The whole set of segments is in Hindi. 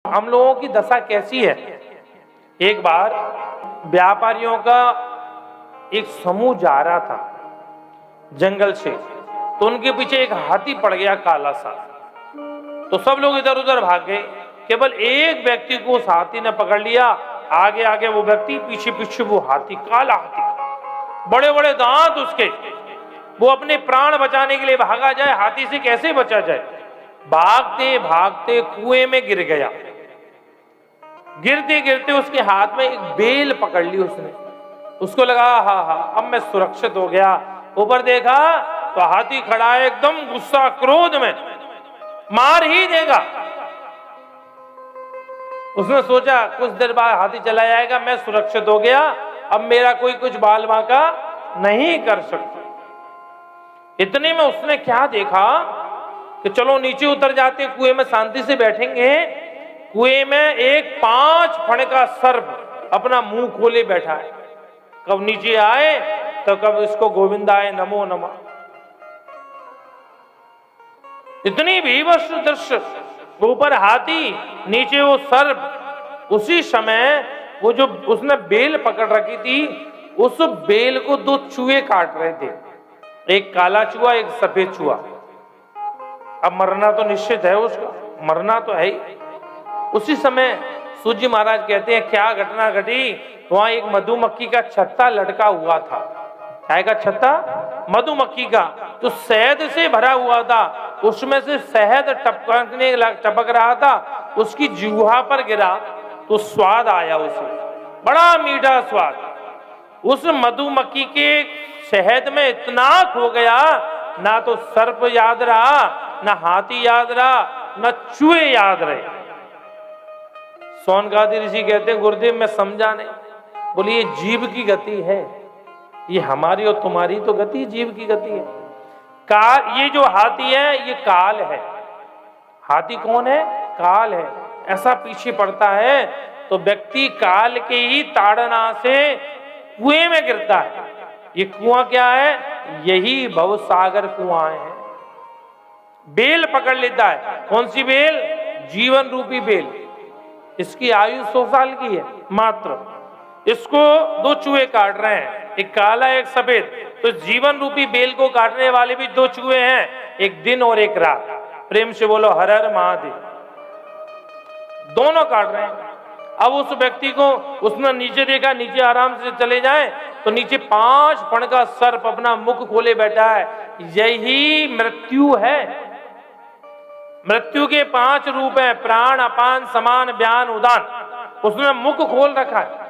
हम लोगों की दशा कैसी है। एक बार व्यापारियों का एक समूह जा रहा था जंगल से, तो उनके पीछे एक हाथी पड़ गया काला सा। तो सब लोग इधर उधर भाग गए, केवल एक व्यक्ति को उस हाथी ने पकड़ लिया। आगे आगे वो व्यक्ति, पीछे पीछे वो हाथी, काला हाथी, बड़े बड़े दांत उसके। वो अपने प्राण बचाने के लिए भागा जाए, हाथी से कैसे बचा जाए। भागते भागते कुएं में गिर गया। गिरते गिरते उसके हाथ में एक बेल पकड़ ली उसने। उसको लगा हाँ अब मैं सुरक्षित हो गया। ऊपर देखा तो हाथी खड़ा है, एकदम गुस्सा क्रोध में, मार ही देगा। उसने सोचा कुछ देर बाद हाथी चला जाएगा, मैं सुरक्षित हो गया, अब मेरा कोई कुछ बाल बांका नहीं कर सकता। इतने में उसने क्या देखा कि चलो नीचे उतर जाते, कुएं में शांति से बैठेंगे। कुएं में एक 5 फण का सर्प अपना मुंह खोले बैठा है। कब नीचे आए तो कब इसको गोविंदाय नमो नमः। इतनी भीभत्स दृश्य, ऊपर हाथी, नीचे वो सर्प। उसी समय वो जो उसने बेल पकड़ रखी थी, उस बेल को 2 चूहे काट रहे थे, एक काला चूहा एक सफेद चूहा। अब मरना तो निश्चित है, उसका मरना तो है ही। उसी समय सूजी महाराज कहते हैं क्या घटना घटी। वहां एक मधुमक्खी का छत्ता लटका हुआ था। क्या का छत्ता? मधुमक्खी का, जो शहद से भरा हुआ था। उसमें से शहद टपक रहा था, उसकी जिह्वा पर गिरा तो स्वाद आया उसे, बड़ा मीठा स्वाद। उस मधुमक्खी के शहद में इतना खो गया, ना तो सर्प याद रहा, ना हाथी याद रहा, ना चूहे याद रहे। सोनकादि ऋषि कहते हैं गुरुदेव मैं समझा नहीं। बोले ये जीव की गति है, ये हमारी और तुम्हारी तो गति जीव की गति है। काल, ये जो हाथी है ये काल है। हाथी कौन है? काल है। ऐसा पीछे पड़ता है तो व्यक्ति काल के ही ताड़ना से कुएं में गिरता है। ये कुआं क्या है? यही भवसागर कुआं है। बेल पकड़ लेता है। कौन सी बेल? जीवन रूपी बेल। इसकी आयु 100 साल की है मात्र। इसको 2 चूहे काट रहे हैं, एक काला एक सफेद। तो जीवन रूपी बेल को काटने वाले भी 2 चूहे हैं, एक दिन और एक रात। प्रेम से बोलो हर हर महादेव। दोनों काट रहे हैं। अब उस व्यक्ति को उसने नीचे देखा, नीचे आराम से चले जाए तो नीचे 5 फण का सर्प अपना मुख खोले बैठा है। यही मृत्यु है। मृत्यु के 5 रूप हैं, प्राण, अपान, समान, व्यान, उदान। उसने मुख खोल रखा है।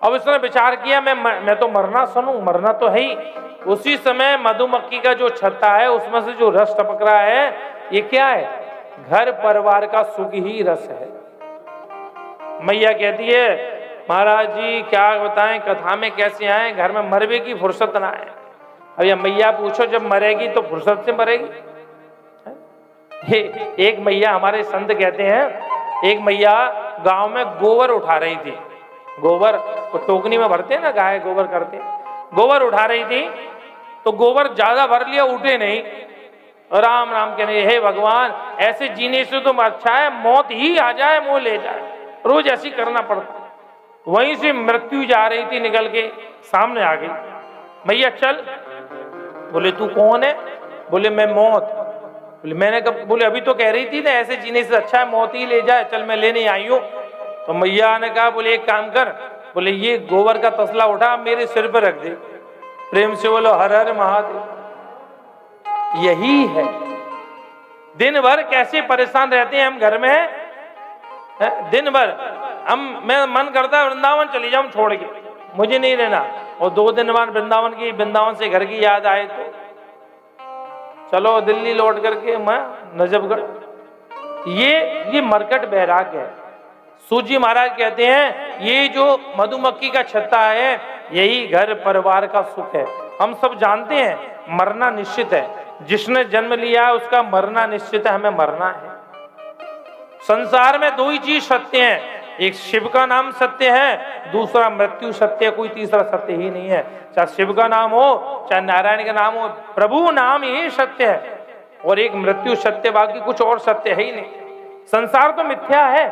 अब उसने विचार किया मैं तो मरना सुनूं, मरना तो है ही। उसी समय मधुमक्खी का जो छत्ता है उसमें से जो रस टपक रहा है, ये क्या है? घर परिवार का सुख ही रस है। मैया कहती है महाराज जी क्या बताएं, कथा में कैसे आए, घर में मरवे की फुर्सत ना है। अब ये मैया पूछो जब मरेगी तो फुर्सत से मरेगी। एक मैया, हमारे संत कहते हैं, एक मैया गांव में गोबर उठा रही थी। गोबर तो टोकनी में भरते हैं ना, गाय गोबर करते हैं। गोबर उठा रही थी तो गोबर ज्यादा भर लिया, उठे नहीं। राम राम कहने, हे भगवान ऐसे जीने से तो अच्छा है मौत ही आ जाए, मुंह ले जाए। रोज ऐसी करना पड़ता। वहीं से मृत्यु जा रही थी, निकल के सामने आ गई। मैया चल। बोले तू कौन है? बोले मैं मौत। बोले मैंने कब? बोले अभी तो कह रही थी ना ऐसे जीने से अच्छा है मौत ही ले जाए, चल मैं लेने आई हूँ। तो मैया ने कहा बोले एक काम कर, बोले ये गोबर का तसला उठा मेरे सिर पर रख दे। प्रेम से बोलो हर हर महादेव। यही है। दिन भर कैसे परेशान रहते हैं हम घर में है? दिन भर मैं मन करता है वृंदावन चली जाऊं छोड़ के, मुझे नहीं रहना। और 2 दिन बाद वृंदावन से घर की याद आए तो चलो दिल्ली लौट करके मैं नजफगढ़। ये मरकट बैराग है। सूजी महाराज कहते हैं ये जो मधुमक्खी का छत्ता है यही घर परिवार का सुख है। हम सब जानते हैं मरना निश्चित है। जिसने जन्म लिया है उसका मरना निश्चित है, हमें मरना है। संसार में 2 ही चीज सत्य है, एक शिव का नाम सत्य है, दूसरा मृत्यु सत्य है, कोई तीसरा सत्य ही नहीं है। चाहे शिव का नाम हो चाहे नारायण का नाम हो, प्रभु नाम ही सत्य है। और एक मृत्यु सत्य, बाकी कुछ और सत्य है ही नहीं। संसार तो मिथ्या है,